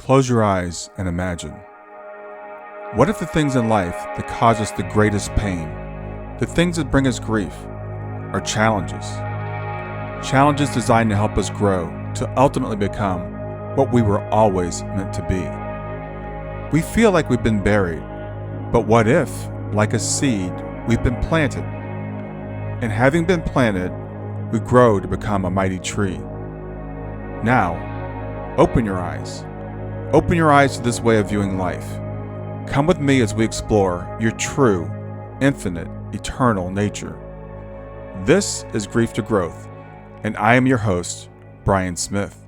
Close your eyes and imagine. What if the things in life that cause us the greatest pain, the things that bring us grief, are challenges? Challenges designed to help us grow, to ultimately become what we were always meant to be. We feel like we've been buried, but what if, like a seed, we've been planted? And having been planted, we grow to become a mighty tree. Now, open your eyes. Open your eyes to this way of viewing life. Come with me as we explore your true, infinite, eternal nature. This is Grief to Growth, and I am your host, Brian Smith.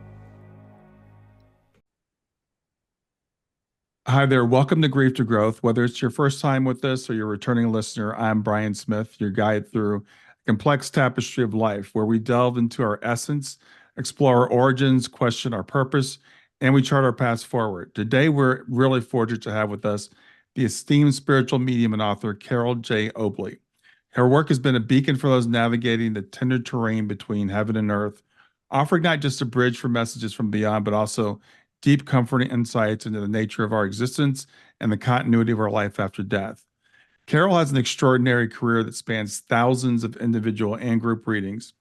Hi there, welcome to Grief to Growth. Whether it's your first time with us or you're a returning listener, I'm Brian Smith, your guide through a complex tapestry of life, where we delve into our essence, explore our origins, question our purpose, and we chart our paths forward. Today, we're really fortunate to have with us the esteemed spiritual medium and author, Carol J. Obley. Her work has been a beacon for those navigating the tender terrain between heaven and earth, offering not just a bridge for messages from beyond, but also deep, comforting insights into the nature of our existence and the continuity of our life after death. Carol has an extraordinary career that spans thousands of individual and group readings,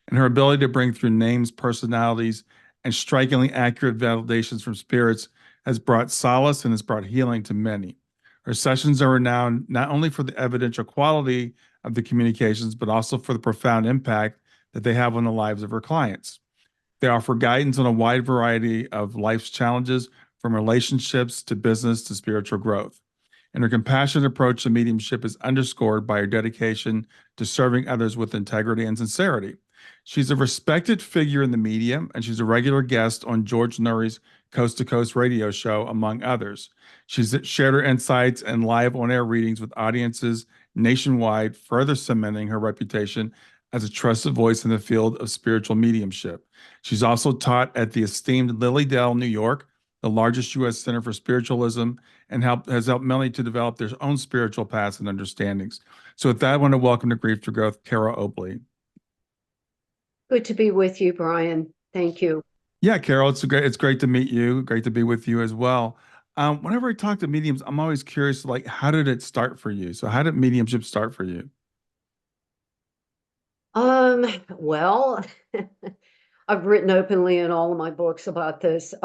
and her ability to bring through names, personalities, and strikingly accurate validations from spirits has brought solace and has brought healing to many. Her sessions are renowned not only for the evidential quality of the communications, but also for the profound impact that they have on the lives of her clients. They offer guidance on a wide variety of life's challenges, from relationships to business to spiritual growth. And her compassionate approach to mediumship is underscored by her dedication to serving others with integrity and sincerity. She's a respected figure in the media, and she's a regular guest on George Nuri's Coast to Coast radio show, among others. She's shared her insights and live on-air readings with audiences nationwide, further cementing her reputation as a trusted voice in the field of spiritual mediumship. She's also taught at the esteemed Lily Dell, New York, the largest U.S. center for spiritualism, and has helped many to develop their own spiritual paths and understandings. So with that, I want to welcome to Grief to Growth, Carol Obley. Good to be with you, Brian. Thank you. Yeah, Carol, it's great to meet you. Great to be with you as well. Whenever I talk to mediums, I'm always curious, like, how did it start for you? So how did mediumship start for you? Well, I've written openly in all of my books about this.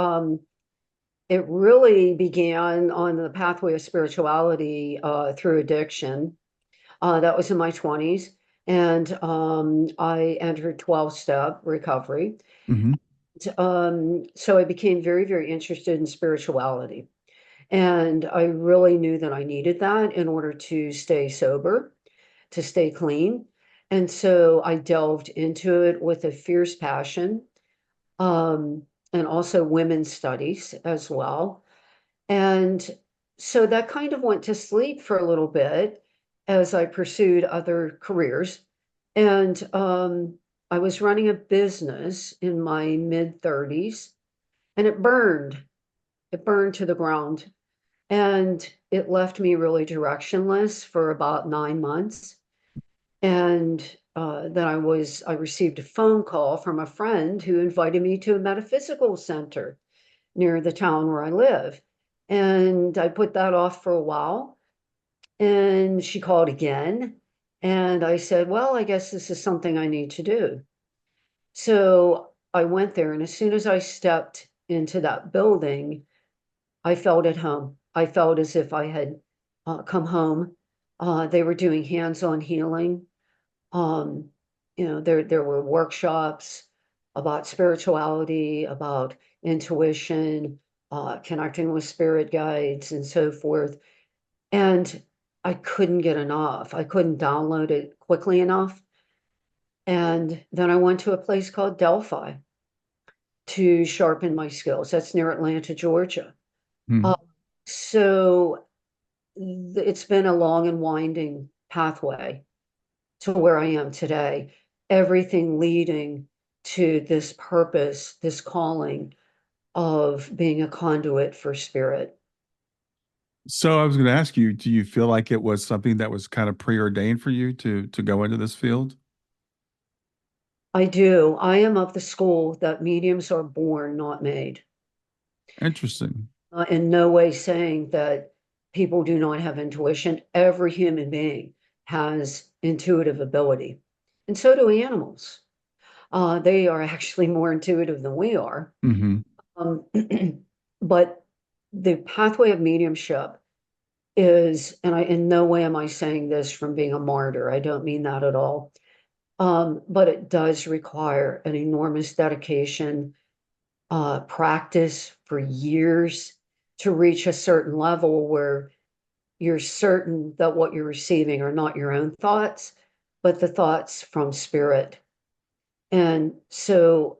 It really began on the pathway of spirituality through addiction. That was in my 20s, and I entered 12-step recovery. Hmm. So I became very, very interested in spirituality. And I really knew that I needed that in order to stay sober, to stay clean. And so I delved into it with a fierce passion, um, and also women's studies as well. And so that kind of went to sleep for a little bit as I pursued other careers. And I was running a business in my mid 30s, and it burned. It burned to the ground. And it left me really directionless for about 9 months. And then I received a phone call from a friend who invited me to a metaphysical center near the town where I live. And I put that off for a while. And she called again. And I said, well, I guess this is something I need to do. So I went there. And as soon as I stepped into that building, I felt at home. I felt as if I had come home. They were doing hands-on healing. Um, there were workshops about spirituality, about intuition, connecting with spirit guides, and so forth. And I couldn't get enough. I couldn't download it quickly enough. And then I went to a place called Delphi to sharpen my skills. That's near Atlanta, Georgia. Uh, so it's been a long and winding pathway to where I am today. Everything leading to this purpose, this calling of being a conduit for spirit. So I was going to ask you, do you feel like it was something that was kind of preordained for you to go into this field? I do. I am of the school that mediums are born, not made. Interesting. In no way saying that people do not have intuition. Every human being has intuitive ability, and so do animals. They are actually more intuitive than we are. Hmm. Um, but the pathway of mediumship is, and I in no way am I saying this from being a martyr. I don't mean that at all. But it does require an enormous dedication, practice for years to reach a certain level where you're certain that what you're receiving are not your own thoughts, but the thoughts from spirit. And so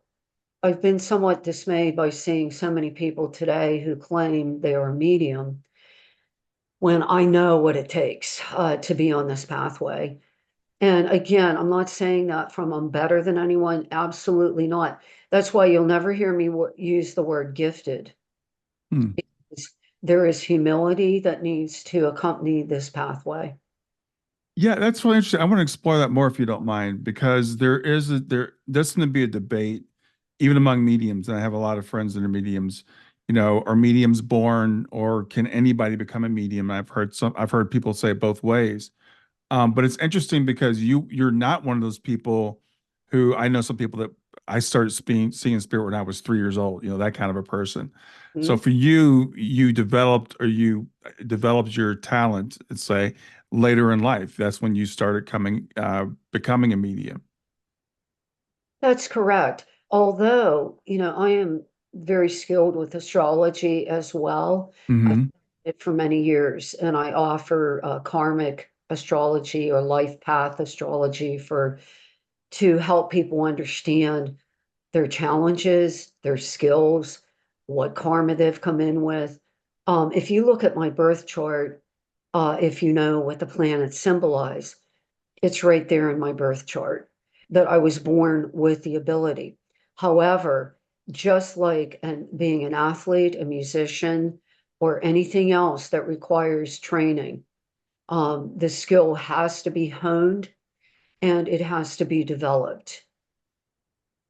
I've been somewhat dismayed by seeing so many people today who claim they are a medium when I know what it takes to be on this pathway. And again, I'm not saying that from I'm better than anyone. Absolutely not. That's why you'll never hear me use the word gifted. Hmm. There is humility that needs to accompany this pathway. Yeah, that's really interesting. I want to explore that more if you don't mind, because there does seem to be a debate even among mediums, and I have a lot of friends that are mediums. Are mediums born, or can anybody become a medium? I've heard people say it both ways. But it's interesting because you're not one of those people who I know some people that I started seeing spirit when I was 3 years old, that kind of a person. So Mhm. for you, you developed your talent, let's say, later in life. That's when you started becoming a medium. That's correct. Although, I am very skilled with astrology as well. I've Hmm. done it for many years, and I offer karmic astrology or life path astrology for to help people understand their challenges, their skills, what karma they've come in with. If you look at my birth chart, if you know what the planets symbolize, it's right there in my birth chart that I was born with the ability. However, just like being an athlete, a musician, or anything else that requires training, the skill has to be honed and it has to be developed.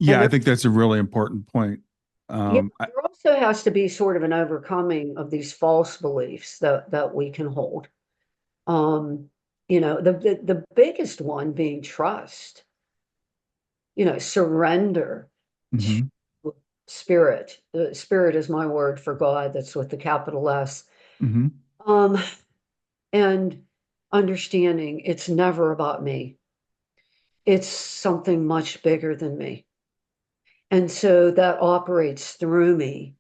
And Yeah, I think that's a really important point. yeah, Um, I, there also has to be sort of an overcoming of these false beliefs that we can hold. Um, the biggest one being trust, surrender to mhm, spirit. The spirit is my word for God. That's with the capital S. mhm. Um, and understanding it's never about me. It's something much bigger than me. And so that operates through me,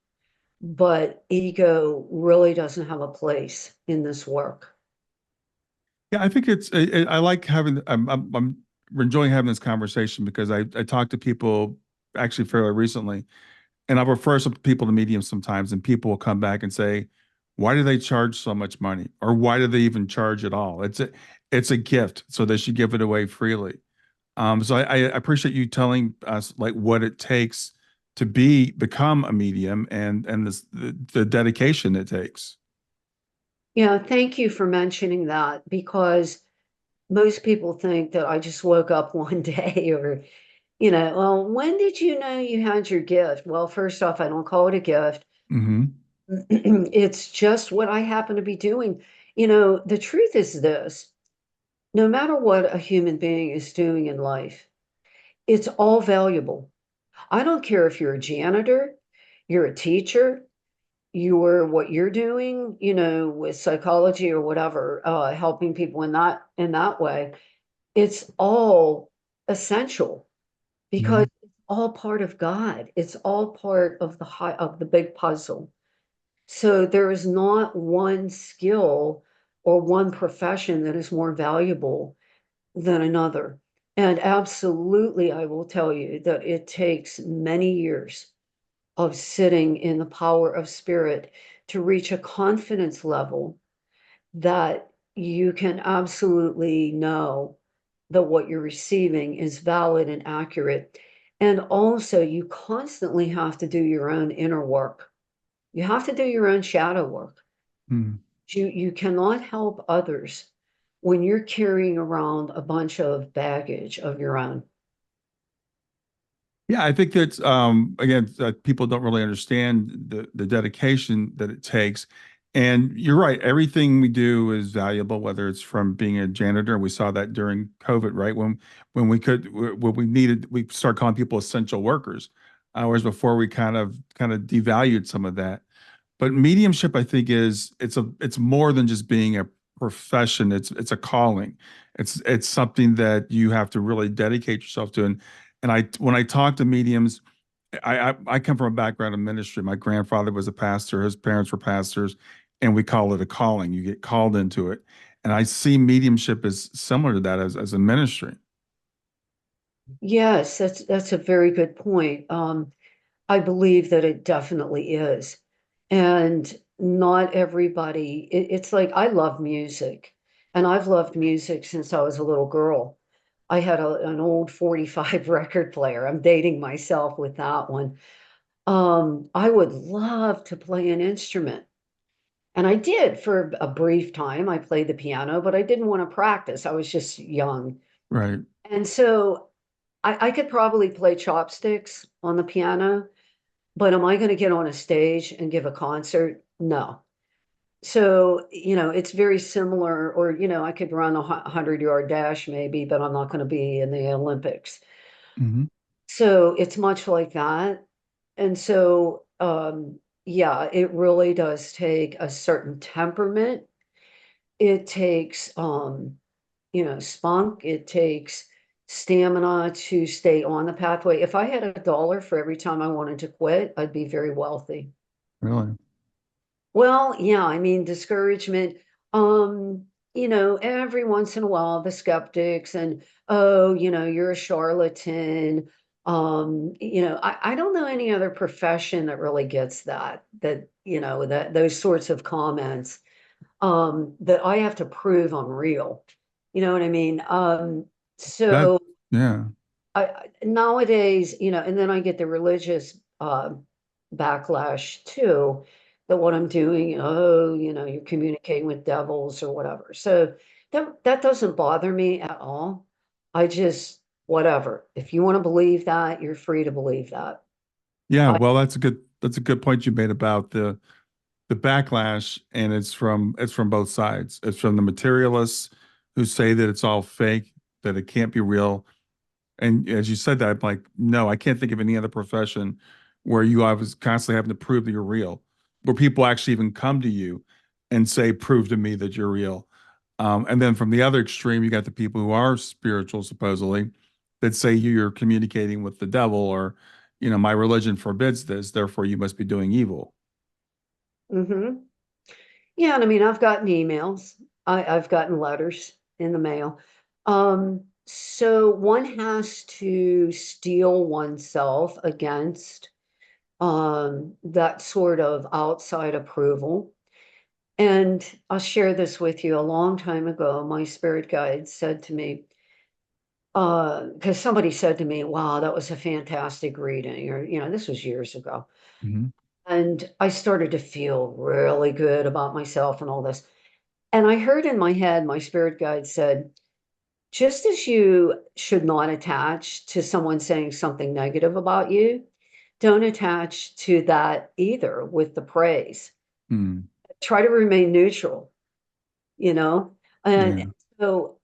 but ego really doesn't have a place in this work. Yeah, I think I like I'm enjoying having this conversation because I talk to people actually fairly recently, and I'll refer some people to mediums sometimes, and people will come back and say, why do they charge so much money? Or why do they even charge at all? It's a gift, so they should give it away freely. So I appreciate you telling us like what it takes to become a medium and the dedication it takes. Yeah, thank you for mentioning that because most people think that I just woke up one day or, well, when did you know you had your gift? Well, first off, I don't call it a gift. Hmm. It's just what I happen to be doing. The truth is this, no matter what a human being is doing in life, it's all valuable. I don't care if you're a janitor, you're a teacher, you're what you're doing, with psychology or whatever, helping people in that way. It's all essential because Hmm. it's all part of God. It's all part of the big puzzle. So there is not one skill or one profession that is more valuable than another. And absolutely, I will tell you that it takes many years of sitting in the power of spirit to reach a confidence level that you can absolutely know that what you're receiving is valid and accurate. And also, you constantly have to do your own inner work. You have to do your own shadow work. Hmm. You cannot help others when you're carrying around a bunch of baggage of your own. Yeah, I think that's again people don't really understand the dedication that it takes. And you're right, everything we do is valuable, whether it's from being a janitor. We saw that during COVID, right? When when we needed, we start calling people essential workers. Whereas before we kind of devalued some of that. But mediumship, I think, it's more than just being a profession. It's a calling. It's something that you have to really dedicate yourself to. And I when I talk to mediums, I come from a background of ministry. My grandfather was a pastor, his parents were pastors, and we call it a calling. You get called into it. And I see mediumship as similar to that as a ministry. Yes, that's a very good point. I believe that it definitely is. And not everybody, it's like I love music, and I've loved music since I was a little girl. I had an old 45 record player. I'm dating myself with that one. I would love to play an instrument. And I did for a brief time. I played the piano, but I didn't want to practice. I was just young. Right. And so I could probably play chopsticks on the piano, but am I going to get on a stage and give a concert? No. So, it's very similar, or, I could run a 100-yard dash maybe, but I'm not going to be in the Olympics. Hmm. So it's much like that. And so, yeah, it really does take a certain temperament. It takes, spunk. It takes stamina to stay on the pathway. If I had $1 for every time I wanted to quit, I'd be very wealthy. Really. Well, yeah, I mean, discouragement, um, every once in a while, the skeptics and, oh, you're a charlatan. I don't know any other profession that really gets that those sorts of comments, that I have to prove I'm real. You know what I mean? That So yeah. nowadays, and then I get the religious backlash too, that what I'm doing, oh, you're communicating with devils or whatever. So that doesn't bother me at all. I just whatever. If you want to believe that, you're free to believe that. Yeah, I well, that's a good point you made about the backlash, and it's from both sides. It's from the materialists who say that it's all fake, that it can't be real. And as you said that, I'm like, no, I can't think of any other profession where you are constantly having to prove that you're real, where people actually even come to you and say, prove to me that you're real. And then from the other extreme, you got the people who are spiritual, supposedly, that say you're communicating with the devil, or, my religion forbids this, therefore you must be doing evil. hmm Yeah, and I mean, I've gotten emails. I've gotten letters in the mail. So one has to steel oneself against that sort of outside approval. And I'll share this with you. A long time ago, my spirit guide said to me, because somebody said to me, wow, that was a fantastic reading, or, this was years ago. Mhm. And I started to feel really good about myself and all this. And I heard in my head, my spirit guide said, just as you should not attach to someone saying something negative about you, don't attach to that either with the praise. Mm. Try to remain neutral, you know? And Yeah. so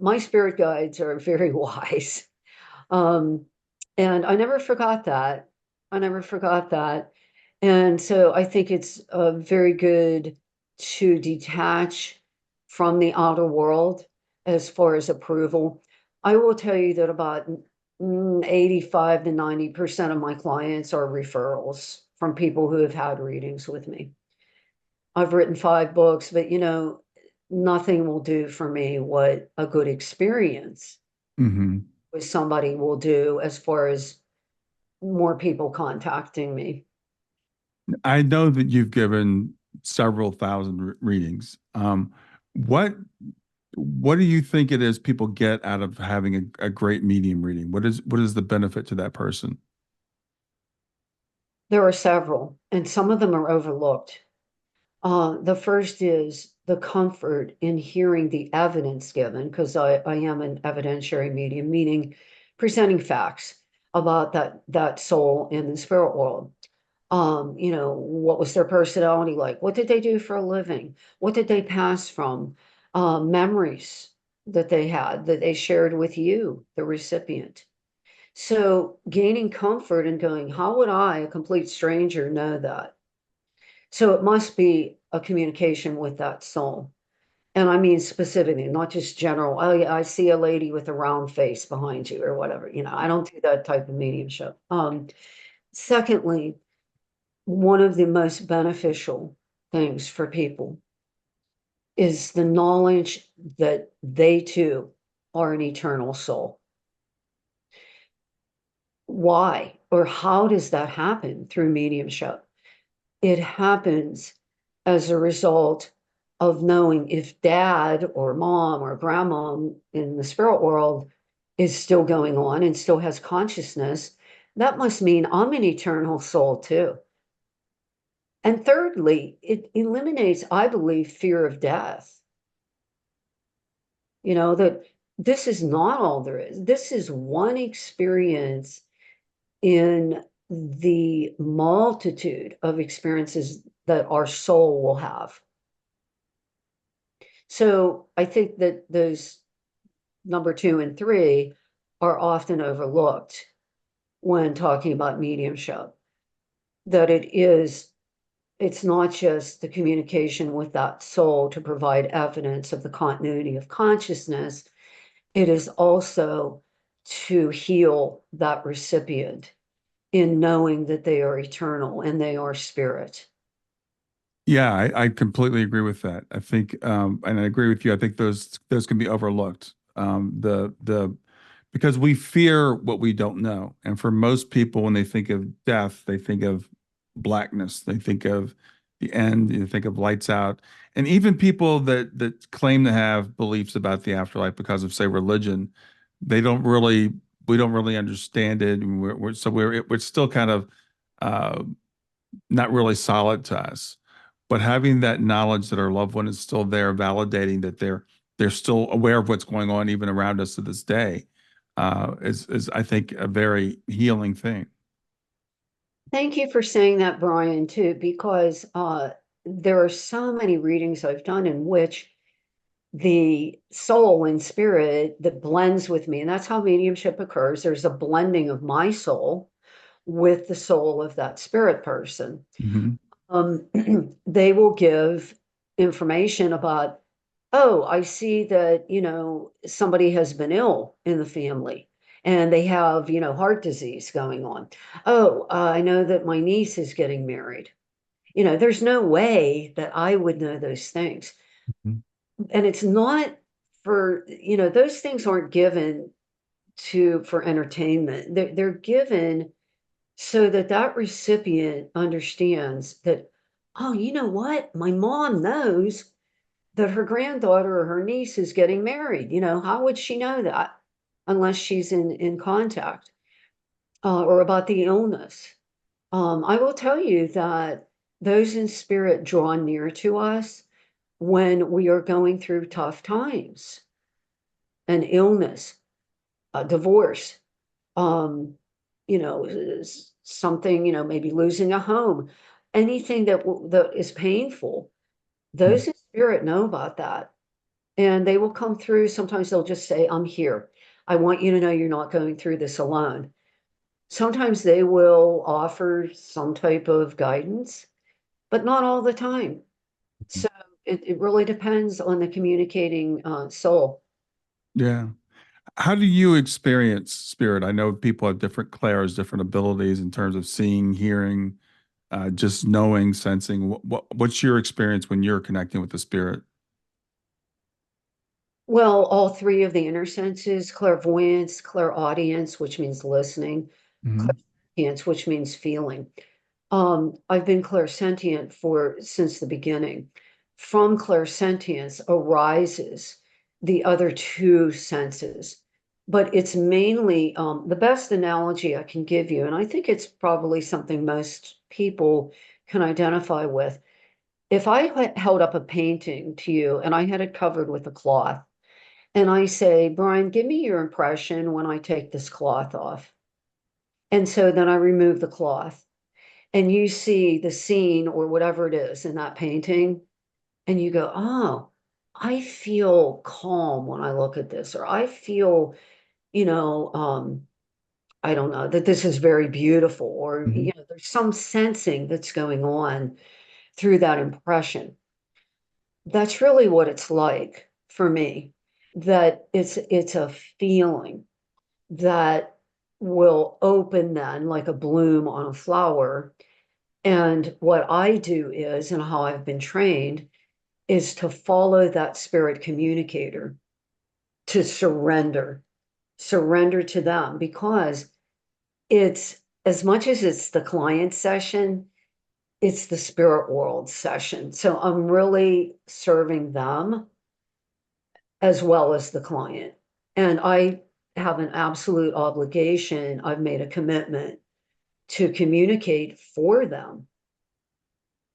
my spirit guides are very wise. Um, and I never forgot that. I never forgot that. And so I think it's very good to detach from the outer world as far as approval. I will tell you that about 85 to 90% of my clients are referrals from people who have had readings with me. I've written 5 books, but nothing will do for me what a good experience Hmm. with somebody will do as far as more people contacting me. I know that you've given several thousand readings. What do you think it is people get out of having a great medium reading? What is the benefit to that person? There are several, and some of them are overlooked. The first is the comfort in hearing the evidence given, because I am an evidentiary medium, meaning presenting facts. about that soul in the spirit world. What was their personality like? What did they do for a living? What did they pass from? Memories that they had that they shared with you, the recipient. So gaining comfort and going, how would I, a complete stranger, know that? So it must be a communication with that soul. And I mean specifically, not just general. Oh, yeah, I see a lady with a round face behind you or whatever. I don't do that type of mediumship. Secondly, one of the most beneficial things for people is the knowledge that they too are an eternal soul. Why or how does that happen through mediumship? It happens as a result of knowing if dad or mom or grandma in the spirit world is still going on and still has consciousness, that must mean I'm an eternal soul too. And thirdly, it eliminates, I believe, fear of death. That this is not all there is. This is one experience in the multitude of experiences that our soul will have. So I think that those number 2 and 3 are often overlooked when talking about mediumship. That it's not just the communication with that soul to provide evidence of the continuity of consciousness, it is also to heal that recipient in knowing that they are eternal and they are spirit. Yeah, I completely agree with that. I think, and I agree with you. I think those can be overlooked. The because we fear what we don't know, and for most people, when they think of death, they think of blackness. They think of the end. They think of lights out. And even people that claim to have beliefs about the afterlife because of, say, religion, they don't really. We don't really understand it. And we're still kind of uh, not really solid to us. But having that knowledge that our loved one is still there, validating that they're still aware of what's going on even around us to this day, is I think a very healing thing. Thank you for saying that, Brian, too, because there are so many readings I've done in which the soul and spirit that blends with me, and that's how mediumship occurs. There's a blending of my soul with the soul of that spirit person. Hmm. um, they will give information about, oh, I see that, somebody has been ill in the family and they have, heart disease going on. Oh, I know that my niece is getting married. There's no way that I would know those things. And it's not for, those things aren't given for entertainment. They're given so that that recipient understands that, oh, you know what? My mom knows that her granddaughter or her niece is getting married. How would she know that unless she's in contact, or about the illness? I will tell you that those in spirit draw near to us when we are going through tough times, an illness, a divorce, um, something, maybe losing a home, anything that is painful. Those in spirit know about that, and they will come through. Sometimes they'll just say, I'm here. I want you to know you're not going through this alone. Sometimes they will offer some type of guidance, but not all the time. So it really depends on the communicating soul. Yeah. How do you experience spirit? I know people have different clairs, different abilities in terms of seeing, hearing, just knowing, sensing. What's your experience when you're connecting with the spirit? Well, all three of the inner senses: clairvoyance, clairaudience, which means listening, Hmm. clairsentience, which means feeling. I've been clairsentient since the beginning. From clairsentience arises the other two senses, but it's mainly the best analogy I can give you, and I think it's probably something most people can identify with. If I held up a painting to you and I had it covered with a cloth, and I say, Brian, give me your impression when I take this cloth off. And so then I remove the cloth and you see the scene or whatever it is in that painting, and you go, oh, I feel calm when I look at this, or I feel, you know, I don't know, that this is very beautiful, or, Hmm. there's some sensing that's going on through that impression. That's really what it's like for me, that it's a feeling that will open then like a bloom on a flower. And what I do is, and how I've been trained, is to follow that spirit communicator, to surrender to them, because it's, as much as it's the client session, it's the spirit world session. So I'm really serving them as well as the client. And I have an absolute obligation. I've made a commitment to communicate for them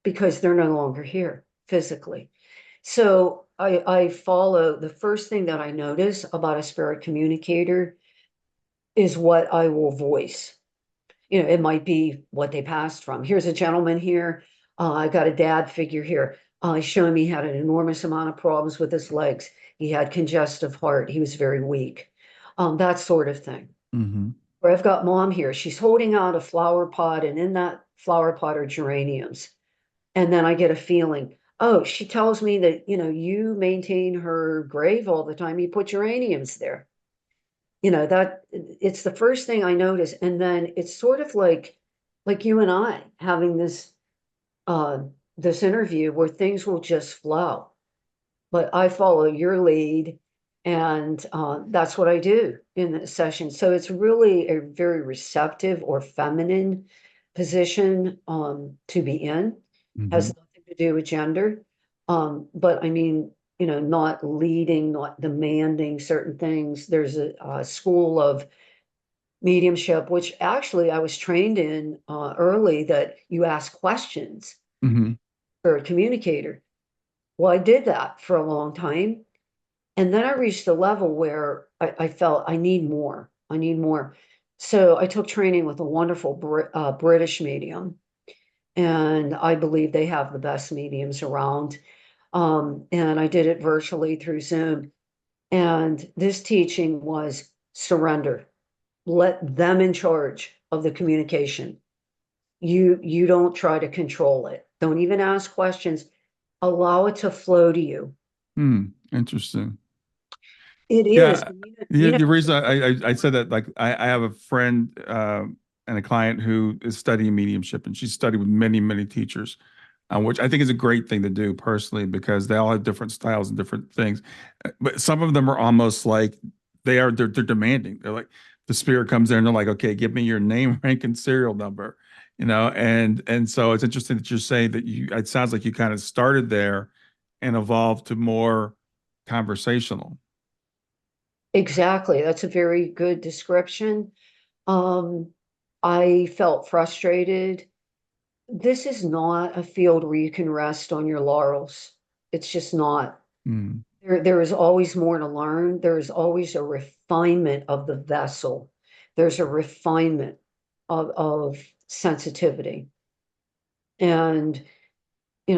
because they're no longer here physically. So I follow, the first thing that I notice about a spirit communicator is what I will voice. It might be what they passed from. Here's a gentleman here. I got a dad figure here. He's showing me he had an enormous amount of problems with his legs. He had congestive heart. He was very weak. That sort of thing. Hmm. Or I've got mom here. She's holding out a flower pot, and in that flower pot are geraniums. And then I get a feeling, oh, she tells me that, you maintain her grave all the time. You put geraniums there. That it's the first thing I notice. And then it's sort of like you and I having uh this interview where things will just flow. But I follow your lead, and that's what I do in the session. So it's really a very receptive or feminine position to be in. Has Hmm. nothing to do with gender. But I mean, not leading, not demanding certain things. There's a school of mediumship, which actually I was trained in early, that you ask questions Hmm. for a communicator. Well, I did that for a long time. And then I reached a level where I felt I need more. I need more. So I took training with a wonderful British medium, and I believe they have the best mediums around. And I did it virtually through Zoom. And this teaching was surrender. Let them in charge of the communication. You don't try to control it. Don't even ask questions. Allow it to flow to you. Hmm. Interesting. It is. Yeah. You The reason I said that, like, I have a friend and a client who is studying mediumship, and she's studied with many, many teachers, which I think is a great thing to do personally because they all have different styles and different things. But some of them are almost like they're demanding. They're like, the spirit comes there and they're like, okay, give me your name, rank, and serial number, and so it's interesting that you're saying that it sounds like you kind of started there and evolved to more conversational. exactly. That's a very good description. Um, I felt frustrated. This is not a field where you can rest on your laurels. It's just not. Mm, There is always more to learn. There is always a refinement of the vessel. There's a refinement of sensitivity. And,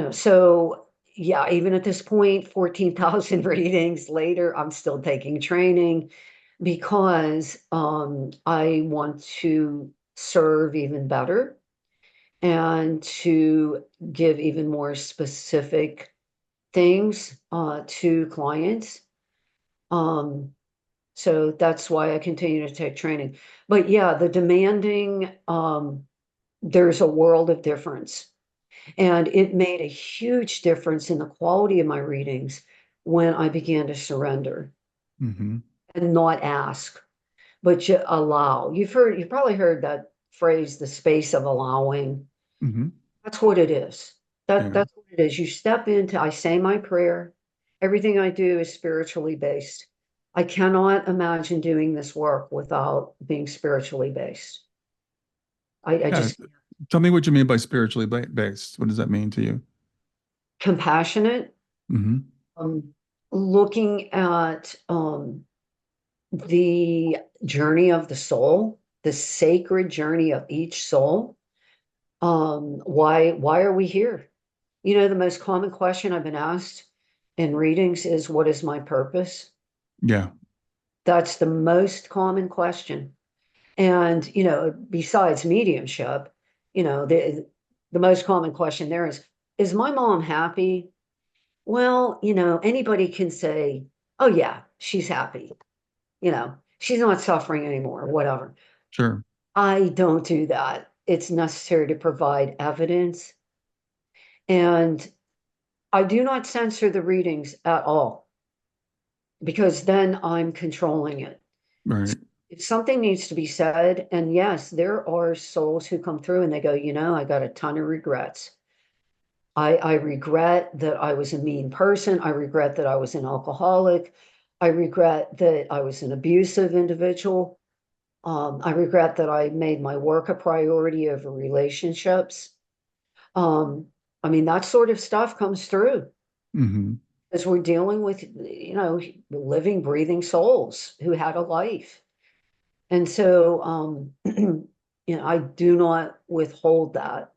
so yeah, even at this point, 14,000 readings later, I'm still taking training because I want to serve even better and to give even more specific things to clients. Um, so that's why I continue to take training. But yeah, the demanding, there's a world of difference. And it made a huge difference in the quality of my readings when I began to surrender hmm and not ask, but allow. You've probably heard that phrase, the space of allowing. hmm That's what it is. Yeah. That's what it is. You step into, I say my prayer. Everything I do is spiritually based. I cannot imagine doing this work without being spiritually based. I Yeah. just Tell me what you mean by spiritually based. What does that mean to you? compassionate, Hmm. um, looking at the journey of the soul. the sacred journey of each soul. Why are we here? You know, the most common question I've been asked in readings is, what is my purpose? Yeah. That's the most common question. And, you know, besides mediumship, you know, the most common question there is my mom happy? Well, you know, anybody can say, oh yeah, she's happy. You know, she's not suffering anymore, whatever. Sure. I don't do that. It's necessary to provide evidence. And I do not censor the readings at all because then I'm controlling it. Right. If something needs to be said, and yes, there are souls who come through and they go, you know, I got a ton of regrets. I regret that I was a mean person. I regret that I was an alcoholic. I regret that I was an abusive individual. I regret that I made my work a priority over relationships. Um, I mean, that sort of stuff comes through Hmm. as we're dealing with, you know, living, breathing souls who had a life. And so, you know, I do not withhold that.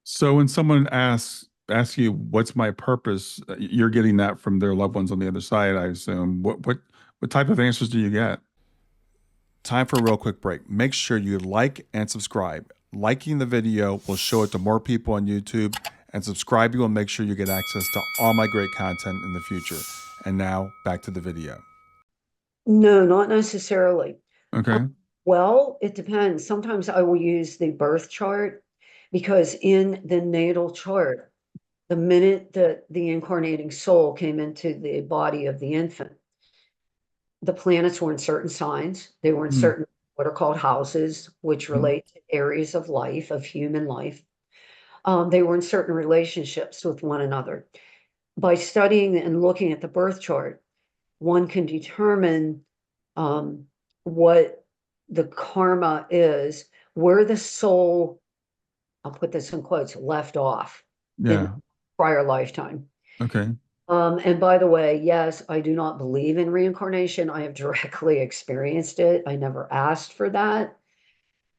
So when someone asks you, "What's my purpose?" You're getting that from their loved ones on the other side, I assume. What type of answers do you get? Time for a real quick break. Make sure you like and subscribe. Liking the video will show it to more people on YouTube, and subscribing will make sure you get access to all my great content in the future. And now back to the video. No, not necessarily. Um, Okay. well, it depends. Sometimes I will use the birth chart because in the natal chart, the minute that the incarnating soul came into the body of the infant, the planets were in certain signs. They were in Mm-hmm. certain what are called houses, which relate to areas of life, of human life. They were in certain relationships with one another. By studying and looking at the birth chart, one can determine what the karma is, where the soul, I'll put this in quotes, left off in Yeah. prior lifetime. Okay. And by the way, yes, I do not believe in reincarnation. I have directly experienced it. I never asked for that.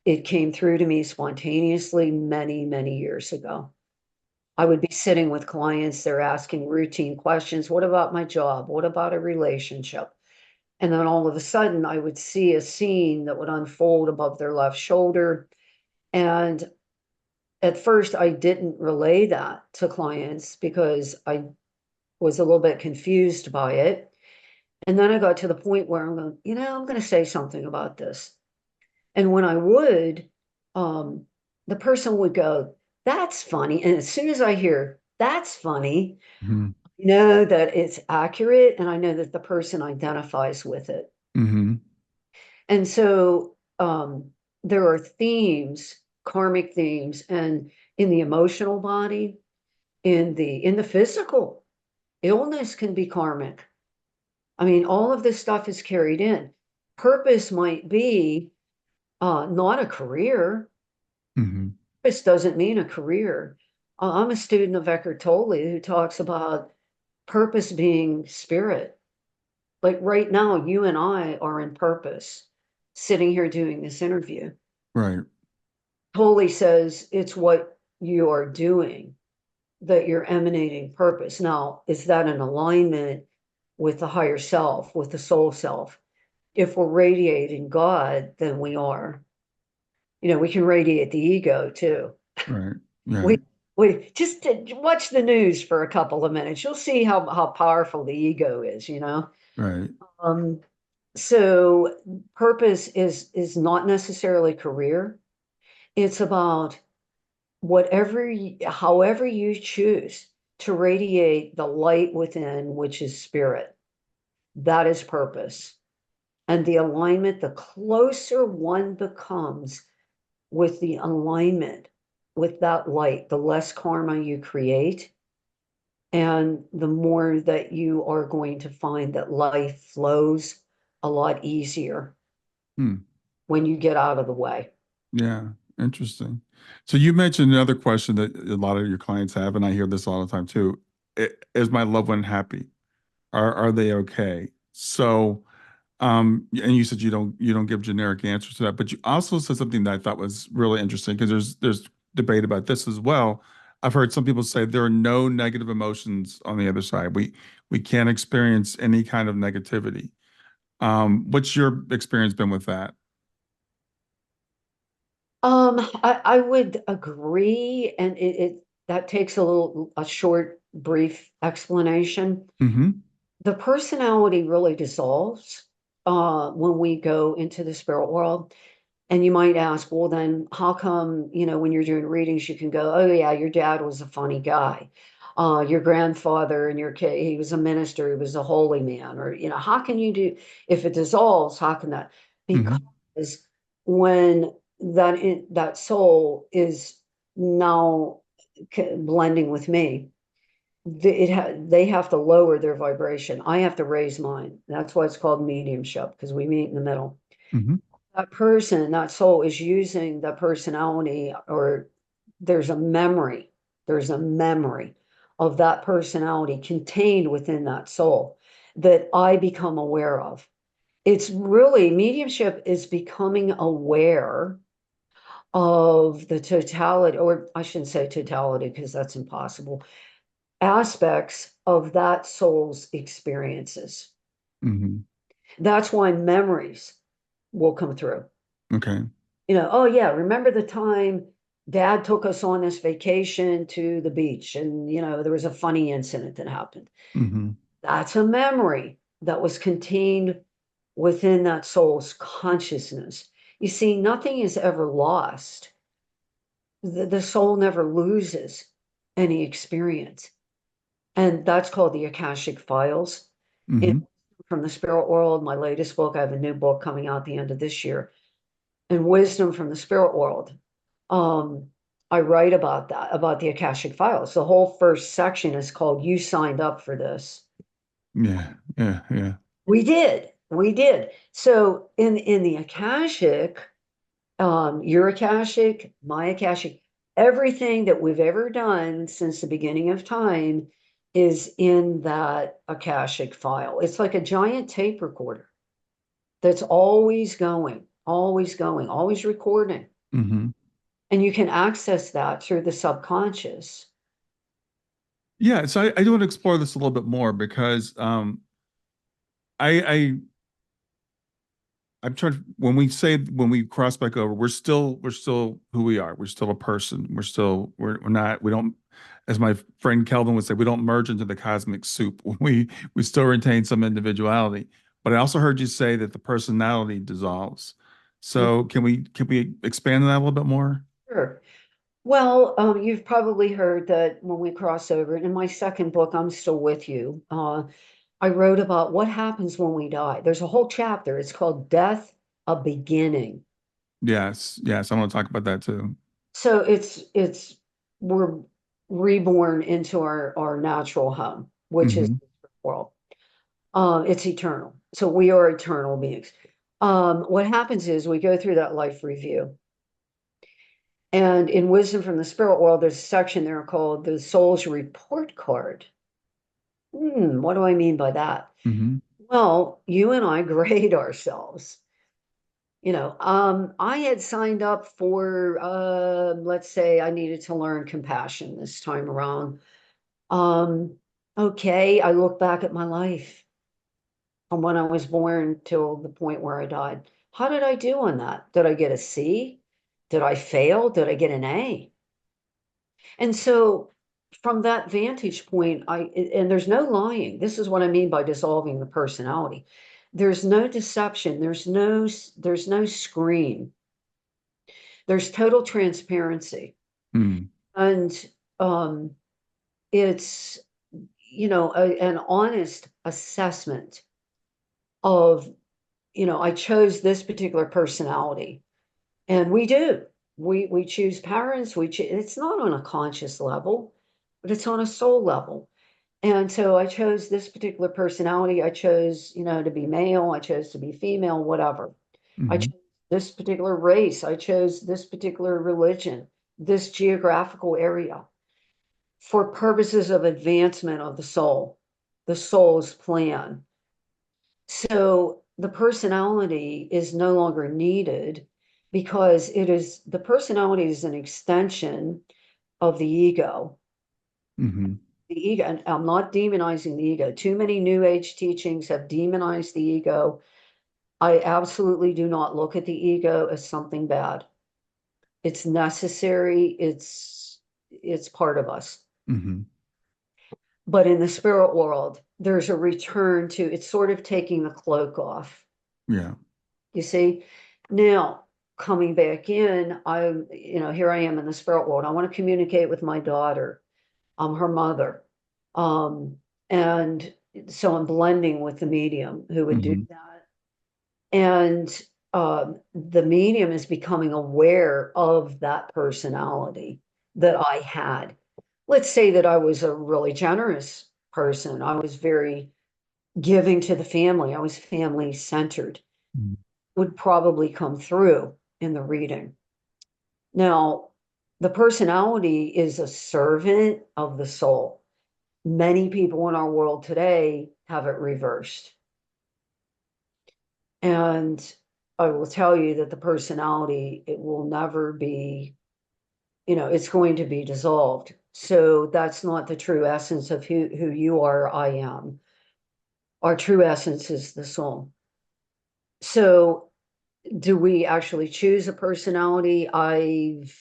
It came through to me spontaneously many, many years ago. I would be sitting with clients, they're asking routine questions. What about my job? What about a relationship? And then all of a sudden, I would see a scene that would unfold above their left shoulder. And at first, I didn't relay that to clients because I was a little bit confused by it. And then I got to the point where I'm going, you know, I'm going to say something about this. And when I would, um, the person would go, that's funny. And as soon as I hear that's funny, Mm-hmm. I know that it's accurate and I know that the person identifies with it. Mm-hmm. And so there are themes, karmic themes, and in the emotional body, in the physical, illness can be karmic. I mean, all of this stuff is carried in. Purpose might be not a career. Mm-hmm. Purpose doesn't mean a career. I'm a student of Eckhart Tolle who talks about purpose being spirit. Like right now, you and I are in purpose, sitting here doing this interview. Right. Tolle says it's what you are doing that you're emanating purpose. Now, is that in alignment with the higher self, with the soul self? If we're radiating God, then we are. You know, we can radiate the ego too. Right. We Right. we just watch the news for a couple of minutes. You'll see how powerful the ego is, you know. Right. Um, so purpose is not necessarily career. It's about however you choose to radiate the light within, which is spirit. That is purpose. And the alignment, the closer one becomes with the alignment with that light, the less karma you create, and the more that you are going to find that life flows a lot easier Hmm. when you get out of the way. Yeah. Interesting. So you mentioned another question that a lot of your clients have, and I hear this all the time too. Is my loved one happy? Are they okay? So And you said you don't give generic answers to that, but you also said something that I thought was really interesting because there's debate about this as well. I've heard some people say there are no negative emotions on the other side. We can't experience any kind of negativity. What's your experience been with that? I would agree, and that takes a short, brief explanation. Hmm. The personality really dissolves when we go into the spirit world. And you might ask, well, then how come, when you're doing readings, you can go, oh, yeah, your dad was a funny guy. Your grandfather and your kid, he was a minister, he was a holy man. Or, how can you do, if it dissolves, how can that? Hmm. Because when that soul is now blending with me, they have to lower their vibration. I have to raise mine. That's why it's called mediumship, because we meet in the middle. Hmm. That person, that soul is using the personality, or there's a memory, there's a memory of that personality contained within that soul that I become aware of. It's really, mediumship is becoming aware of the totality, or I shouldn't say totality because that's impossible, aspects of that soul's experiences. Hmm. That's why memories will come through. Okay. Oh yeah, remember the time dad took us on this vacation to the beach and there was a funny incident that happened. Hmm. That's a memory that was contained within that soul's consciousness. You see, nothing is ever lost. The soul never loses any experience. And that's called the Akashic Files. In Hmm. From the Spirit World, my latest book, I have a new book coming out the end of this year. And Wisdom from the Spirit World. um, I write about that, about the Akashic Files. The whole first section is called You Signed Up for This. Yeah. Yeah. Yeah. We did. We did. So in the Akashic, your Akashic, my Akashic, everything that we've ever done since the beginning of time is in that Akashic file. It's like a giant tape recorder that's always going, always recording. Hmm. And you can access that through the subconscious. Yeah. So I do want to explore this a little bit more because I I'm trying to, when we cross back over, we're still who we are. We're still a person. We're not, we don't, as my friend Kelvin would say, we don't merge into the cosmic soup. We still retain some individuality. But I also heard you say that the personality dissolves. So can we expand on that a little bit more? Sure. Well, you've probably heard that when we cross over, and in my second book, I'm Still With You, I wrote about what happens when we die. There's a whole chapter. It's called Death, a Beginning. Yes, yes, I want to talk about that too. So it's we're reborn into our natural home, which is Hmm. the world. It's eternal. So we are eternal beings. What happens is we go through that life review. And in Wisdom from the Spirit World, there's a section there called the Soul's Report Card. What do I mean by that? Hmm. Well, you and I grade ourselves. I had signed up for, let's say I needed to learn compassion this time around. Um, okay, I look back at my life from when I was born till the point where I died. How did I do on that? Did I get a C? Did I fail? Did I get an A? And so from that vantage point, and there's no lying. This is what I mean by dissolving the personality. There's no deception. There's no screen. There's total transparency. Mm. And um, it's, an honest assessment of, I chose this particular personality. And we do. We choose parents. It's not on a conscious level, but it's on a soul level. And so I chose this particular personality. I chose, to be male. I chose to be female, whatever. I Hmm. chose this particular race. I chose this particular religion, this geographical area for purposes of advancement of the soul's plan. So the personality is no longer needed because the personality is an extension of the ego. Hmm. The ego, and I'm not demonizing the ego. Too many New Age teachings have demonized the ego. I absolutely do not look at the ego as something bad. It's necessary. It's part of us. Hmm. But in the spirit world, there's a return to it's sort of taking the cloak off. Yeah. You see? Now, coming back in, here I am in the spirit world. I want to communicate with my daughter. I'm her mother. Um, and so I'm blending with the medium who would do Hmm. that. And the medium is becoming aware of that personality that I had. Let's say that I was a really generous person. I was very giving to the family. I was family centered. Would probably come through in the reading. Now, the personality is a servant of the soul. Many people in our world today have it reversed. And I will tell you that the personality, it will never be, it's going to be dissolved. So that's not the true essence of who you are, I am. Our true essence is the soul. So do we actually choose a personality? Have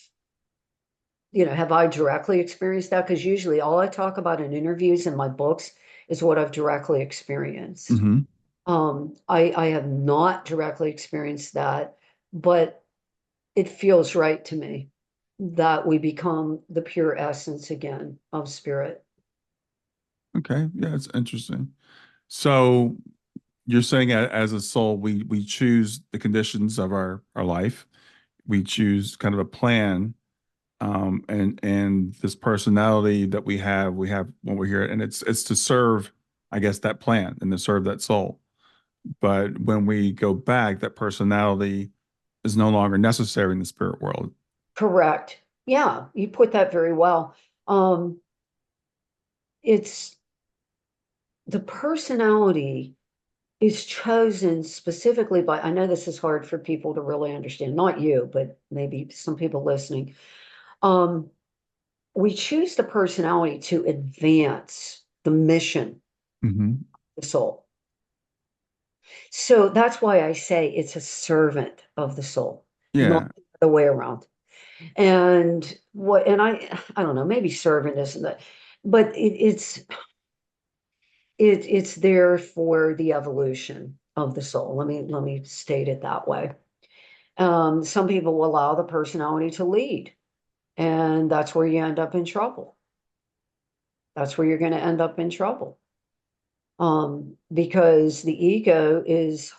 I directly experienced that? Because usually all I talk about in interviews and my books is what I've directly experienced. Hmm. I have not directly experienced that, but it feels right to me that we become the pure essence again of spirit. Okay. Yeah, it's interesting. So you're saying as a soul, we choose the conditions of our life. We choose kind of a plan, and this personality that we have when we're here, and it's to serve, I guess, that plan and to serve that soul. But when we go back, that personality is no longer necessary in the spirit world. Correct. Yeah, you put that very well. Um, it's the personality is chosen specifically by, I know this is hard for people to really understand, not you, but maybe some people listening. Um, we choose the personality to advance the mission Hmm. of the soul. So that's why I say it's a servant of the soul, not Yeah. the other way around. And don't know, maybe servant isn't that, but it's there for the evolution of the soul. Let me state it that way. Some people will allow the personality to lead, and that's where you end up in trouble. That's where you're going to end up in trouble. Because the ego is,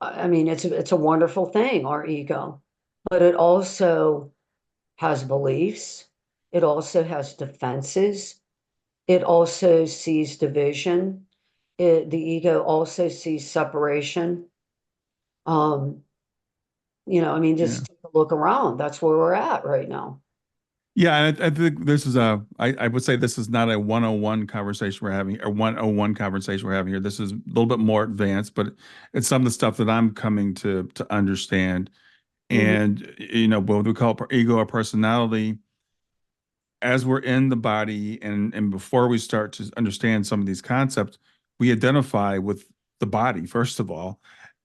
I mean, it's a wonderful thing, our ego, but it also has beliefs. It also has defenses. It also sees division. The ego also sees separation. Um, I mean, Yeah. just take a look around. That's where we're at right now. Yeah, and I think this is I would say this is not a 101 conversation we're having, or 101 conversation we're having here. This is a little bit more advanced, but it's some of the stuff that I'm coming to understand. Mhm. And, what we call ego or personality, as we're in the body and before we start to understand some of these concepts, we identify with the body, first of all.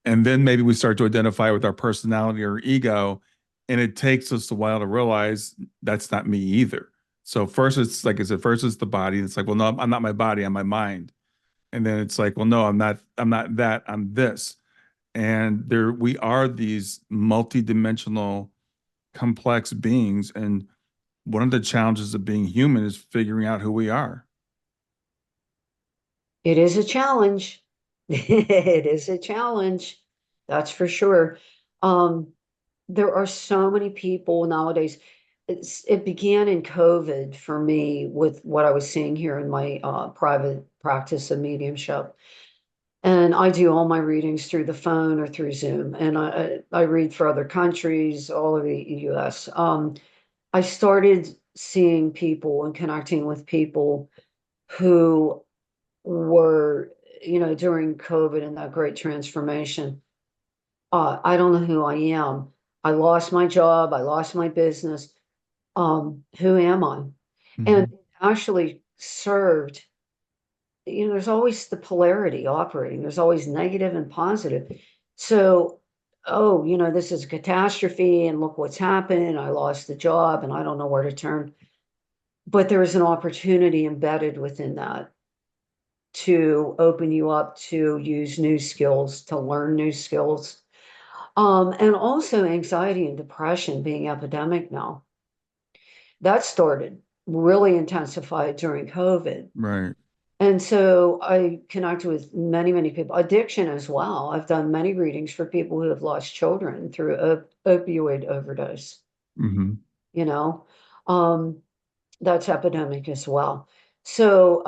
And then maybe we start to identify with our personality or ego. And it takes us a while to realize that's not me either. So first it's like I said, first it's the body. It's like, well, no, I'm not my body, I'm my mind. And then it's like, well, no, I'm not that, I'm this. And there we are these multidimensional complex beings. And one of the challenges of being human is figuring out who we are. It is a challenge. It is a challenge. That's for sure. Um, there are so many people nowadays. It began in COVID for me with what I was seeing here in my private practice of mediumship. And I do all my readings through the phone or through Zoom. And I read for other countries, all of the US. I started seeing people and connecting with people who were during COVID and that great transformation, I don't know who I am. I lost my job. I lost my business. Who am I? And Mhm. actually served, there's always the polarity operating. There's always negative and positive. So, oh, this is a catastrophe and look what's happened. I lost the job and I don't know where to turn. But there is an opportunity embedded within that to open you up to use new skills, to learn new skills. And also anxiety and depression being epidemic now. That started really intensified during COVID. Right. And so I connect with many, many people. Addiction as well. I've done many readings for people who have lost children through opioid overdose, Hmm. you know. Um, that's epidemic as well. So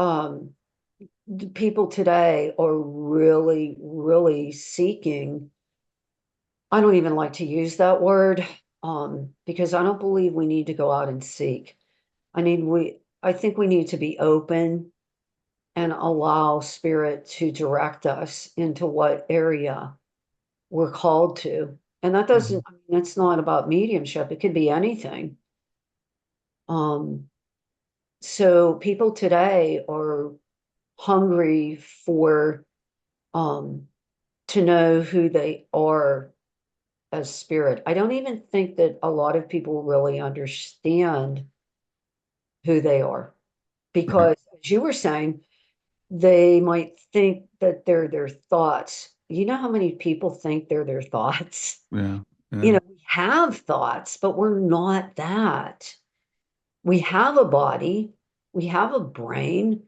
the people today are really, really seeking. I don't even like to use that word because I don't believe we need to go out and seek. I think we need to be open and allow spirit to direct us into what area we're called to. And that doesn't, Hmm. I mean, it's not about mediumship. It could be anything. Um, so people today are hungry for um to know who they are as spirit. I don't even think that a lot of people really understand who they are Right. because as you were saying, they might think that they're their thoughts. You know how many people think they're their thoughts? Yeah. Yeah. We have thoughts, but we're not that. We have a body, we have a brain.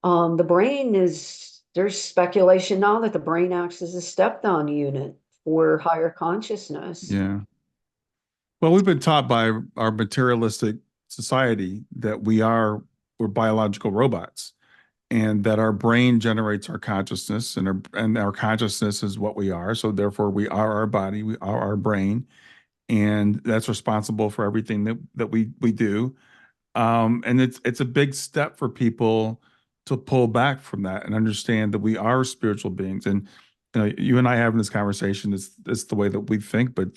The brain is, there's speculation now that the brain acts as a step down unit for higher consciousness. Yeah. Well, we've been taught by our materialistic society that we're biological robots, and that our brain generates our consciousness, and our consciousness is what we are. So therefore, we are our body, we are our brain, and that's responsible for everything that we do. And it's a big step for people to pull back from that and understand that we are spiritual beings. And you and I having this conversation is the way that we think, but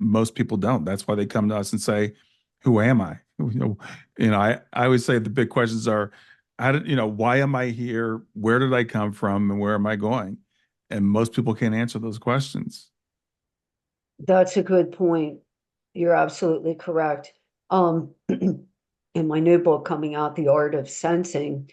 most people don't. That's why they come to us and say, "Who am I?" I always say the big questions are, why am I here? Where did I come from, and where am I going? And most people can't answer those questions. That's a good point. You're absolutely correct. In my new book coming out, The Art of Sensing,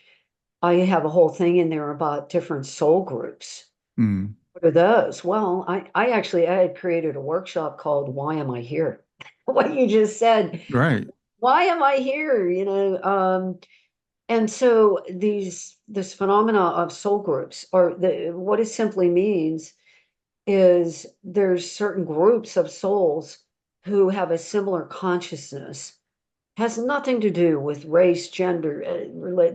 I have a whole thing in there about different soul groups. Mm, What are those? Well, I had created a workshop called Why Am I Here? What you just said. right. Why am I here? And so this phenomena of soul groups are what it simply means is there's certain groups of souls who have a similar consciousness. Has nothing to do with race, gender,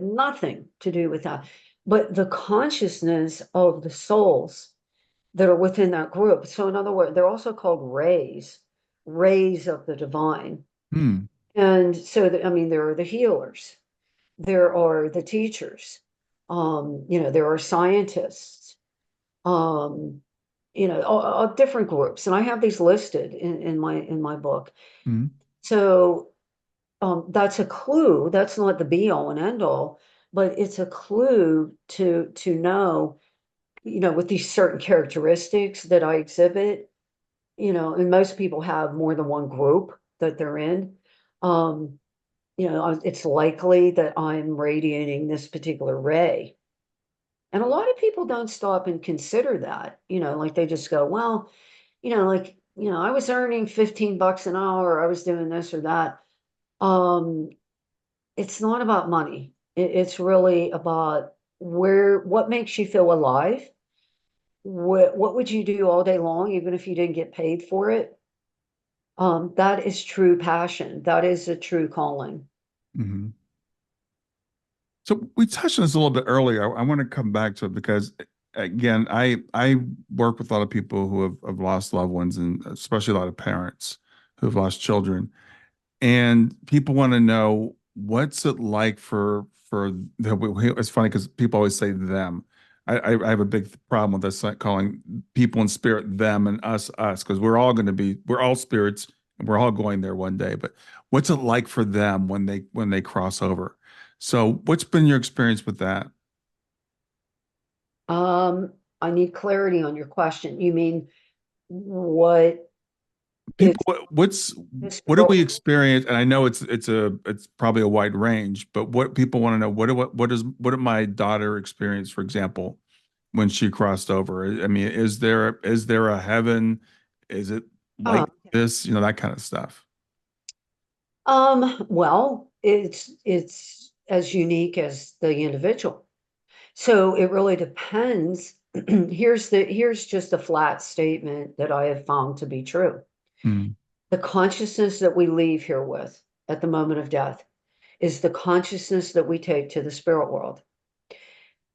nothing to do with that. But the consciousness of the souls that are within that group. So in other words, they're also called rays, rays of the divine. Hmm. And so, I mean, there are the healers, there are the teachers, there are scientists, um, all different groups. And I have these listed in my book. Hmm. So that's a clue. That's not the be all and end all, but it's a clue to know, with these certain characteristics that I exhibit, and most people have more than one group that they're in. Um, it's likely that I'm radiating this particular ray. And a lot of people don't stop and consider that, like they just go, well, I was earning 15 bucks an hour, I was doing this or that. Um, it's not about money. It's really about what makes you feel alive. What would you do all day long, even if you didn't get paid for it? That is true passion. That is a true calling. Hmm. So we touched on this a little bit earlier. I want to come back to it because, again, I work with a lot of people who have lost loved ones, and especially a lot of parents who have lost children. And people want to know, what's it like for the. It's funny because people always say them. I have a big problem with this, like calling people in spirit them and us, because we're all spirits and we're all going there one day. But what's it like for them when they cross over? So what's been your experience with that? Um, I need clarity on your question. You mean what is People, this what do world? we experience? And I know it's probably a wide range, but what people want to know, what did my daughter experience, for example, when she crossed over? I mean, is there a heaven? Is it Uh, like this? You know, that kind of stuff. well, it's as unique as the individual. So it really depends. Here's just a flat statement that I have found to be true. Mm, The consciousness that we leave here with at the moment of death is the consciousness that we take to the spirit world.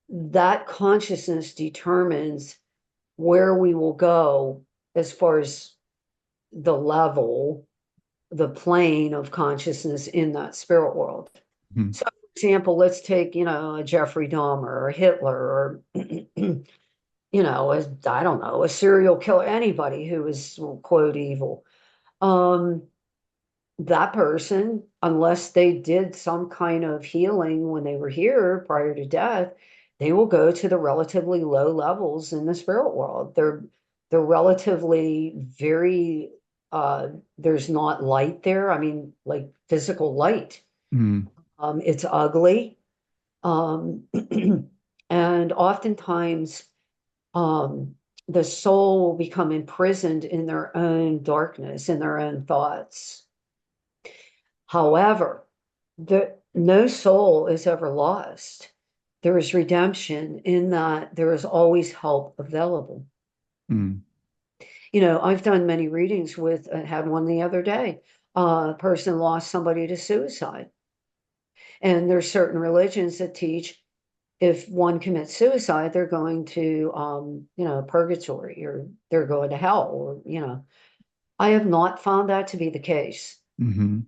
That consciousness determines where we will go as far as the level, the plane of consciousness in that spirit world. mm, So, for example, let's take, a Jeffrey Dahmer or Hitler or, I don't know, a serial killer, anybody who is, quote, evil. Um, that person, unless they did some kind of healing when they were here prior to death, they will go to the relatively low levels in the spirit world. They're relatively very there's not light there. I mean, like physical light. mm, It's ugly. Um, and oftentimes um the soul will become imprisoned in their own darkness, in their own thoughts. However, no soul is ever lost. There is redemption in that there is always help available. mm, I've done many readings with, had one the other day. A person lost somebody to suicide. And there's certain religions that teach if one commits suicide, they're going to, purgatory, or they're going to hell, or. I have not found that to be the case. mm,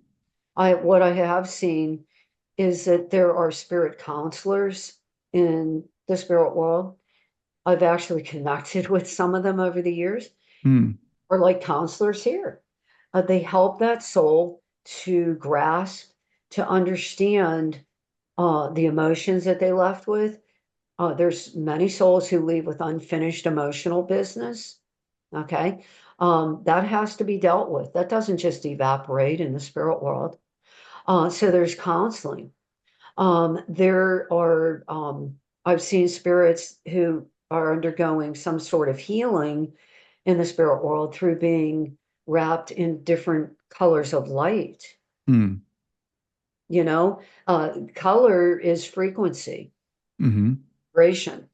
What I have seen is that there are spirit counselors in the spirit world. I've actually connected with some of them over the years, mm, or like counselors here. They help that soul to grasp, to understand the emotions that they left with. There's many souls who leave with unfinished emotional business. Okay. That has to be dealt with. That doesn't just evaporate in the spirit world. So there's counseling. There are, I've seen spirits who are undergoing some sort of healing in the spirit world through being wrapped in different colors of light. mm, Color is frequency, mm, vibration.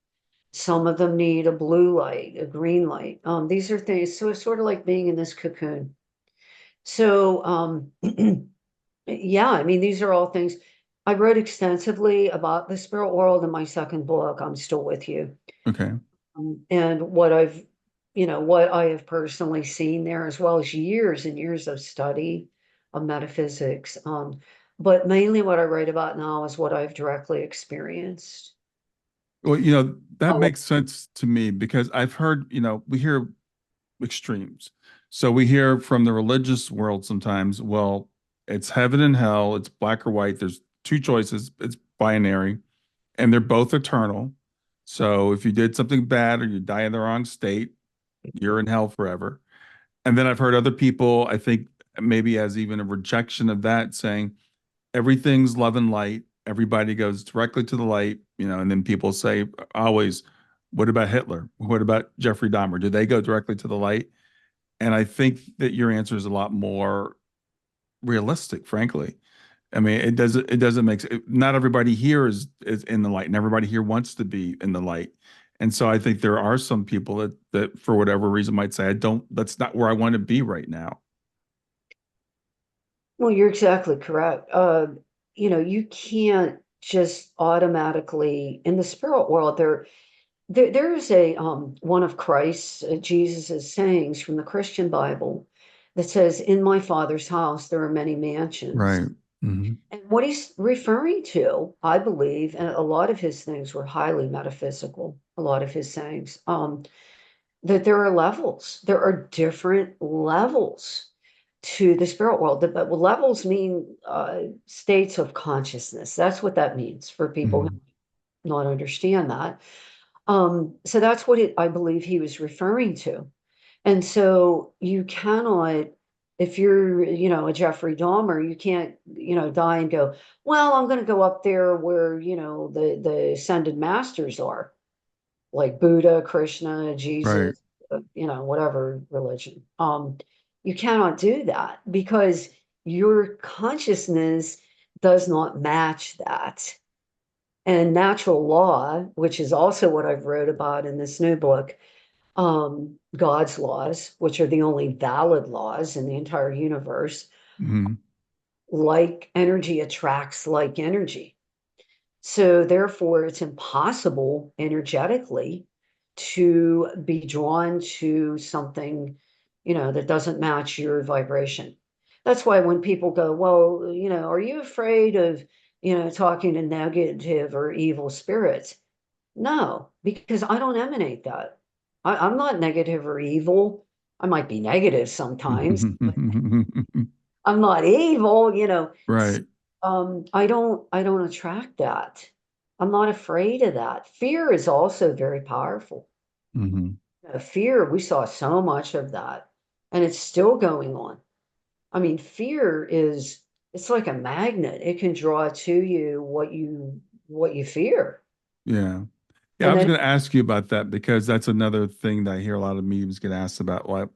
Some of them need a blue light, a green light. These are things, so it's sort of like being in this cocoon. So, yeah, I mean, these are all things. I wrote extensively about the spirit world in my second book, I'm Still With You. okay. And what I have personally seen there, as well as years and years of study of metaphysics. But mainly what I write about now is what I've directly experienced. Well, that Oh, makes sense to me because I've heard, we hear extremes. So we hear from the religious world sometimes, well, it's heaven and hell, it's black or white. There's two choices, it's binary, and they're both eternal. So if you did something bad or you die in the wrong state, you're in hell forever. And then I've heard other people, I think maybe as even a rejection of that, saying everything's love and light. Everybody goes directly to the light, and then people say always, what about Hitler? What about Jeffrey Dahmer? Do they go directly to the light? And I think that your answer is a lot more realistic, frankly. I mean, it doesn't make not everybody here is in the light, and everybody here wants to be in the light. And so I think there are some people that for whatever reason might say, I don't, that's not where I want to be right now. well, you're exactly correct. You can't just automatically in the spirit world there is a one of Christ's Jesus's sayings from the Christian Bible that says, "In my Father's house there are many mansions." Right. Hmm. And what he's referring to, I believe, and a lot of his things were highly metaphysical. a lot of his sayings, that there are levels, there are different levels to the spirit world. But levels mean states of consciousness. That's what that means for people who Mhm. not understand that. So that's what I believe he was referring to. And so you cannot, if you're, a Jeffrey Dahmer, you can't, die and go, well, I'm going to go up there where, the ascended masters are, like Buddha, Krishna, Right. Jesus, whatever religion. You cannot do that because your consciousness does not match that. And natural law, which is also what I've wrote about in this new book, God's laws, which are the only valid laws in the entire universe, Mhm. like energy attracts like energy. So therefore, it's impossible energetically to be drawn to something, that doesn't match your vibration. That's why when people go, well, are you afraid of, talking to negative or evil spirits? No, because I don't emanate that. I'm not negative or evil. I might be negative sometimes, but I'm not evil. Right. I don't attract that. I'm not afraid of that. Fear is also very powerful. Mhm. Fear, we saw so much of that, and it's still going on. I mean, fear is it's like a magnet. It can draw to you what you fear. Yeah. Yeah, I And was then going to ask you about that because that's another thing that I hear a lot of mediums get asked about. Like,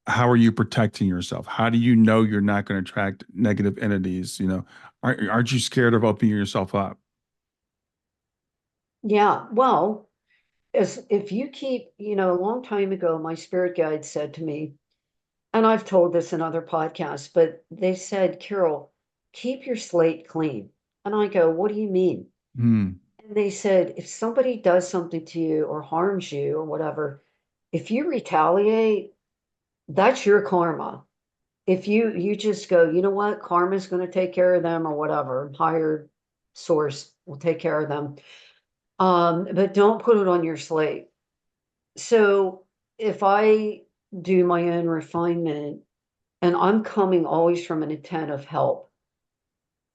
how are you protecting yourself? How do you know you're not going to attract negative entities? Aren't you scared of opening yourself up? yeah, well, as if you keep, a long time ago, my spirit guide said to me, and I've told this in other podcasts, but they said, Carol, keep your slate clean. And I go, what do you mean? Hmm. And they said, if somebody does something to you or harms you or whatever, if you retaliate, that's your karma. If you just go, you know what, karma's going to take care of them or whatever, higher source will take care of them. But don't put it on your slate. So if I do my own refinement and I'm coming always from an intent of help,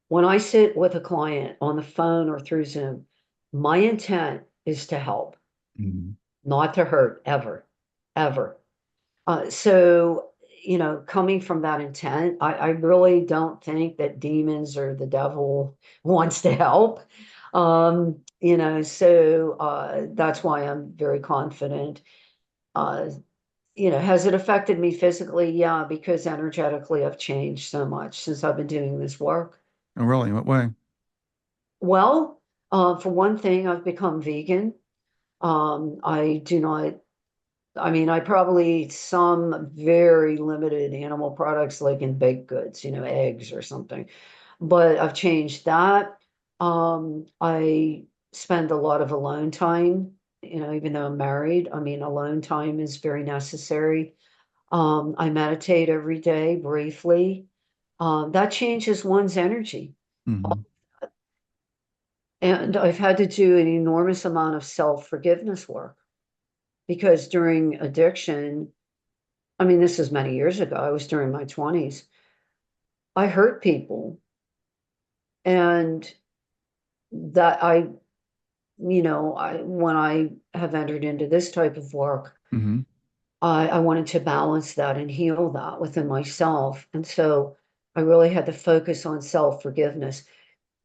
when I sit with a client on the phone or through Zoom, my intent is to help, Hmm. not to hurt ever, ever. So, coming from that intent, I really don't think that demons or the devil wants to help. So that's why I'm very confident. Uh, has it affected me physically? Yeah, because energetically I've changed so much since I've been doing this work. Oh, really? In what way? Well, for one thing, I've become vegan. I do not, I mean, I probably eat some very limited animal products, like in baked goods, eggs or something, but I've changed that. I spend a lot of alone time, even though I'm married. I mean, alone time is very necessary. I meditate every day briefly. That changes one's energy. Hmm. And I've had to do an enormous amount of self-forgiveness work because during addiction, I mean, this is many years ago, I was during my 20s, I hurt people. And that when I have entered into this type of work, Hmm. I wanted to balance that and heal that within myself. And so I really had to focus on self-forgiveness.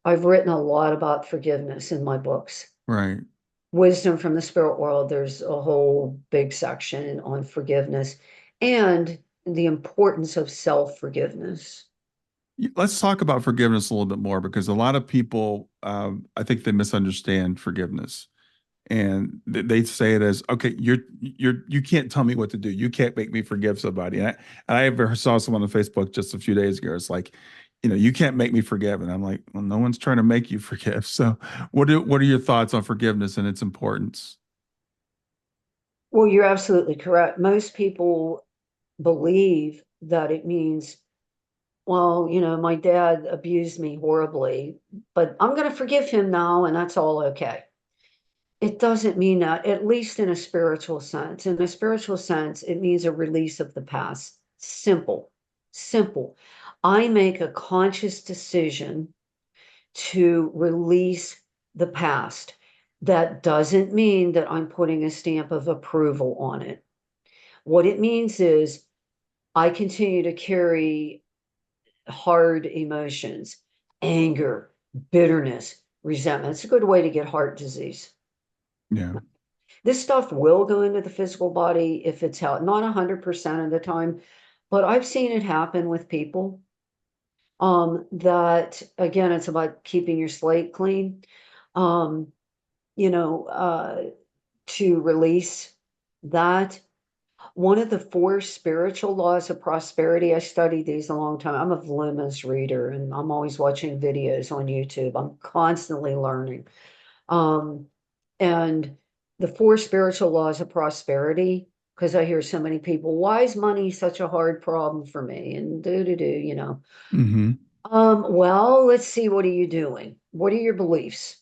I've written a lot about forgiveness in my books. Right. Wisdom from the Spirit World, there's a whole big section on forgiveness and the importance of self-forgiveness. Let's talk about forgiveness a little bit more because a lot of people, I think they misunderstand forgiveness. And they say it as, okay, you can't tell me what to do. You can't make me forgive somebody. And I ever saw someone on Facebook just a few days ago. It's like, you can't make me forgive. And I'm like, well, no one's trying to make you forgive. So what are your thoughts on forgiveness and its importance? Well, you're absolutely correct. Most people believe that it means, well, my dad abused me horribly, but I'm going to forgive him now, and that's all okay. It doesn't mean that, at least in a spiritual sense. In a spiritual sense, it means a release of the past. Simple, simple. I make a conscious decision to release the past. That doesn't mean that I'm putting a stamp of approval on it. What it means is I continue to carry hard emotions, anger, bitterness, resentment. It's a good way to get heart disease. Yeah. This stuff will go into the physical body if it's not 100% of the time, but I've seen it happen with people. That again, it's about keeping your slate clean. Um, you know, to release that. One of the four spiritual laws of prosperity, I studied these a long time. I'm a voluminous reader and I'm always watching videos on YouTube. I'm constantly learning. Um, and the four spiritual laws of prosperity, because I hear so many people, why is money such a hard problem for me? And do. Mm-hmm. Well, let's see, what are you doing? What are your beliefs?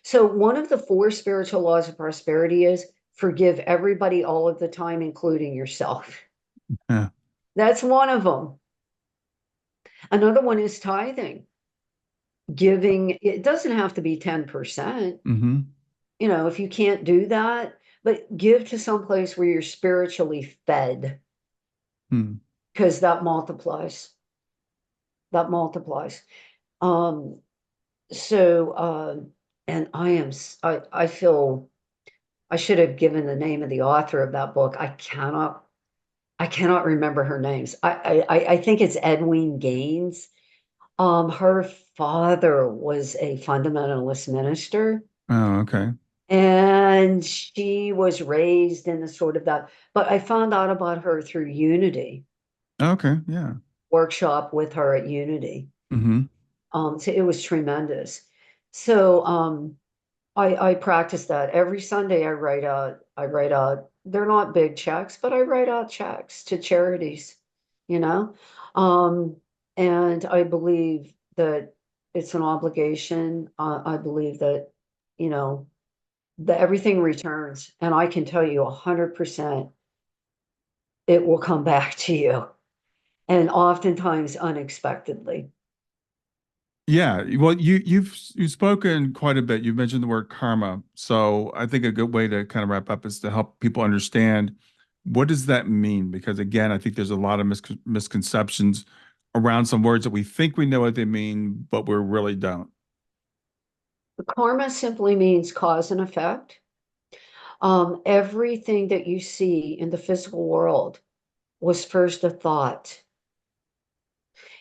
So one of the four spiritual laws of prosperity is forgive everybody all of the time, including yourself. Yeah. That's one of them. Another one is tithing. Giving, it doesn't have to be 10%. Mm-hmm. If you can't do that, but give to some place where you're spiritually fed, Mm. because that multiplies. That multiplies. Um, so and I feel I should have given the name of the author of that book. I cannot remember her names. I think it's Edwene Gaines. Her father was a fundamentalist minister, Oh, okay. and she was raised in the sort of that. But I found out about her through Unity, Okay. Yeah. workshop with her at Unity. Mm-hmm. So it was tremendous. So I practice that every Sunday. I write out, they're not big checks, but I write out checks to charities, you know? Um, and I believe that it's an obligation. I believe that, you know, that everything returns. And I can tell you 100% it will come back to you. And oftentimes unexpectedly. Yeah, well, you've spoken quite a bit. You've mentioned the word karma. So I think a good way to kind of wrap up is to help people understand what does that mean? Because again, I think there's a lot of misconceptions around some words that we think we know what they mean, but we really don't. Karma simply means cause and effect. Everything that you see in the physical world was first a thought.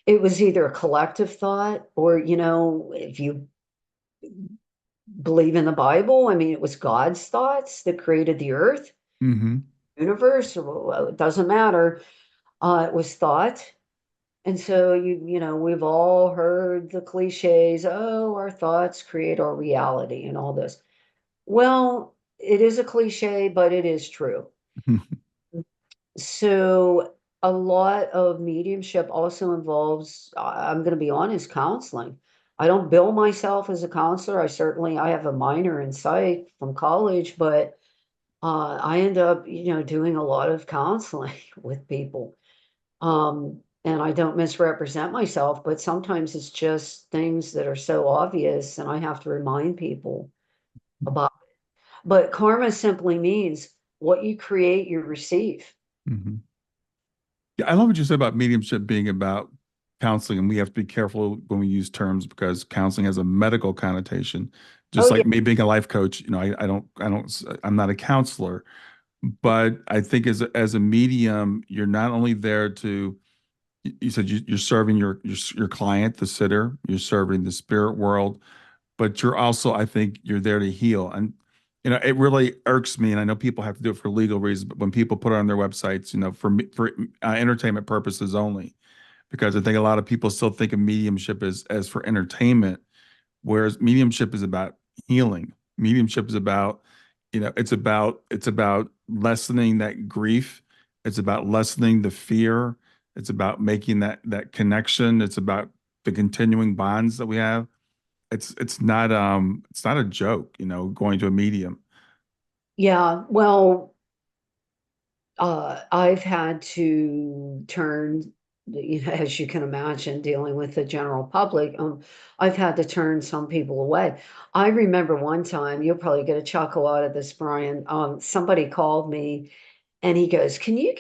It was either a collective thought, or, if you believe in the Bible, I mean, it was God's thoughts that created the earth, Mm-hmm. universe, well, it doesn't matter. It was thought. And so we've all heard the cliches, oh, our thoughts create our reality and all this. Well, it is a cliche, but it is true. So a lot of mediumship also involves, I'm going to be honest, counseling. I don't bill myself as a counselor. I have a minor in psych from college, but I end up, doing a lot of counseling with people. And I don't misrepresent myself, but sometimes it's just things that are so obvious, and I have to remind people about. But karma simply means what you create, you receive. Mm-hmm. Yeah, I love what you said about mediumship being about counseling, and we have to be careful when we use terms because counseling has a medical connotation. Oh Just yeah. like me being a life coach, I'm not a counselor, but I think as a medium, you're not only there to, you said you're serving your client, the sitter, you're serving the spirit world, but you're also, I think, you're there to heal. And it really irks me, and I know people have to do it for legal reasons, but when people put it on their websites, for entertainment purposes only, because I think a lot of people still think of mediumship as for entertainment, whereas mediumship is about healing. Mediumship is about, it's about lessening that grief. It's about lessening the fear. It's about making that connection. It's about the continuing bonds that we have. It's not a joke, going to a medium. Yeah, well, I've had to turn, as you can imagine, dealing with the general public, I've had to turn some people away. I remember one time, you'll probably get a chuckle out of this, Brian. Somebody called me and he goes, can you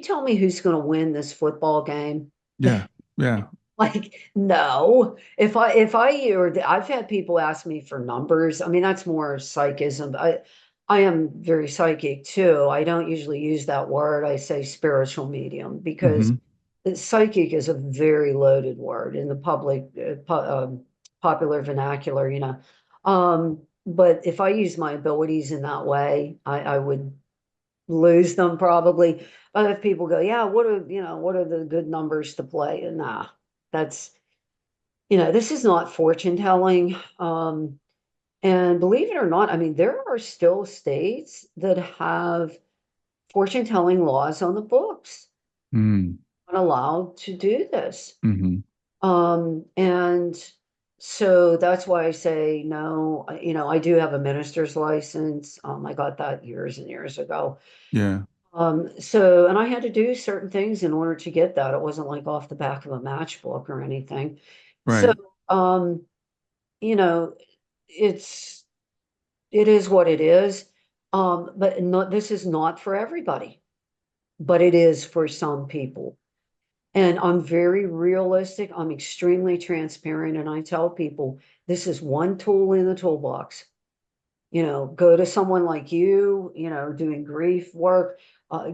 tell me who's going to win this football game? Yeah. Yeah. Like, no. Or I've had people ask me for numbers. I mean, that's more psychism. I am very psychic too. I don't usually use that word. I say spiritual medium because Hmm. psychic is a very loaded word in the popular vernacular, But if I use my abilities in that way, I would lose them probably. But if people go, yeah, what are the good numbers to play? And nah, that's, this is not fortune telling. And believe it or not, I mean, there are still states that have fortune telling laws on the books, Mm. not allowed to do this. Hmm. And so that's why I say no. I do have a minister's license. I got that years and years ago. Yeah. And I had to do certain things in order to get that. It wasn't like off the back of a matchbook or anything. So, Right. um, you know, it's it is what it is. But not this is not for everybody, but it is for some people. And I'm very realistic. I'm extremely transparent, and I tell people this is one tool in the toolbox. Go to someone like you, doing grief work,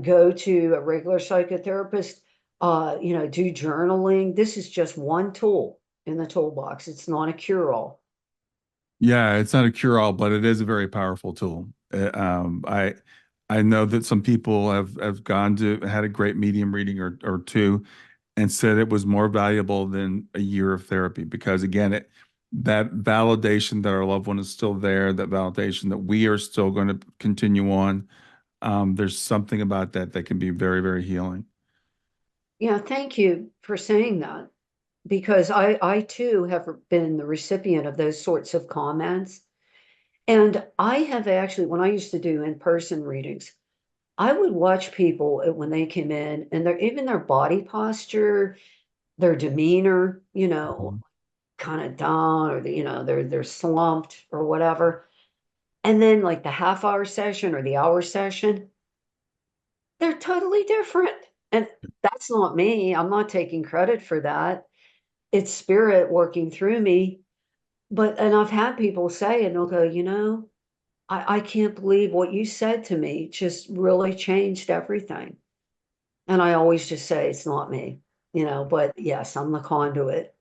go to a regular psychotherapist, do journaling. This is just one tool in the toolbox. It's not a cure-all. Yeah, it's not a cure-all, but it is a very powerful tool. I know that some people have gone to had a great medium reading or two and said it was more valuable than a year of therapy because again, that validation that our loved one is still there, that validation that we are still going to continue on. There's something about that that can be very, very healing. Yeah, thank you for saying that because I too have been the recipient of those sorts of comments. And I have actually, when I used to do in-person readings, I would watch people when they came in and even their body posture, their demeanor, Mhm. kind of down or they're slumped or whatever. And then like the half hour session or the hour session, they're totally different. And that's not me. I'm not taking credit for that. It's spirit working through me. And I've had people say, and they'll go, I can't believe what you said to me just really changed everything. And I always just say it's not me, but yes, I'm the conduit.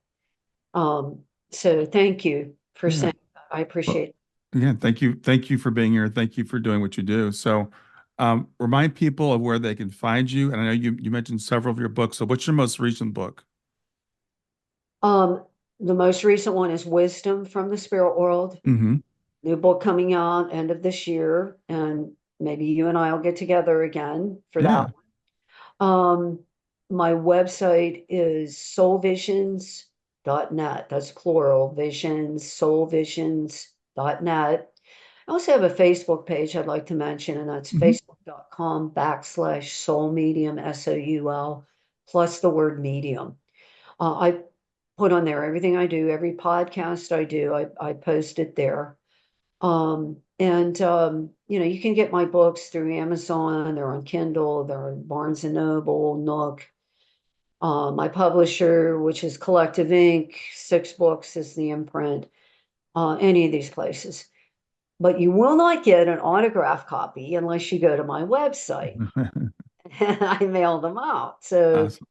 Um, so thank you for Yeah. saying that. I Well, appreciate it. again, thank you. Thank you for being here. Thank you for doing what you do. So, remind people of where they can find you. And I know you mentioned several of your books. So, what's your most recent book? Um, the most recent one is Wisdom from the Spirit World. Hmm. New book coming out end of this year, and maybe you and I will get together again for that Yeah. one. My website is soulvisions.net. That's plural, visions, soulvisions.net. I also have a Facebook page I'd like to mention, and that's Hmm. facebook.com/soul medium, SOUL, plus the word medium. I put on there everything I do, every podcast I do, I post it there. You can get my books through Amazon, they're on Kindle, they're on Barnes and Noble, Nook. My publisher, which is Collective Inc., 6 books is the imprint, any of these places. But you will not get an autograph copy unless you go to my website and I mail them out. So Awesome.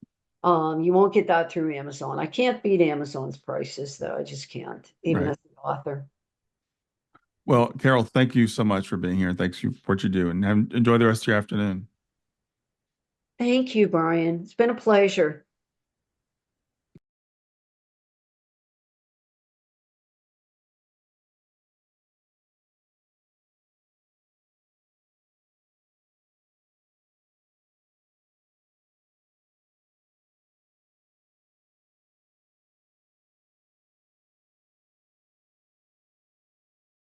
you won't get that through Amazon. I can't beat Amazon's prices though. I just can't, even Right. as the author. Well, Carol, thank you so much for being here. Thanks for what you do, and enjoy the rest of your afternoon. Thank you, Brian. It's been a pleasure.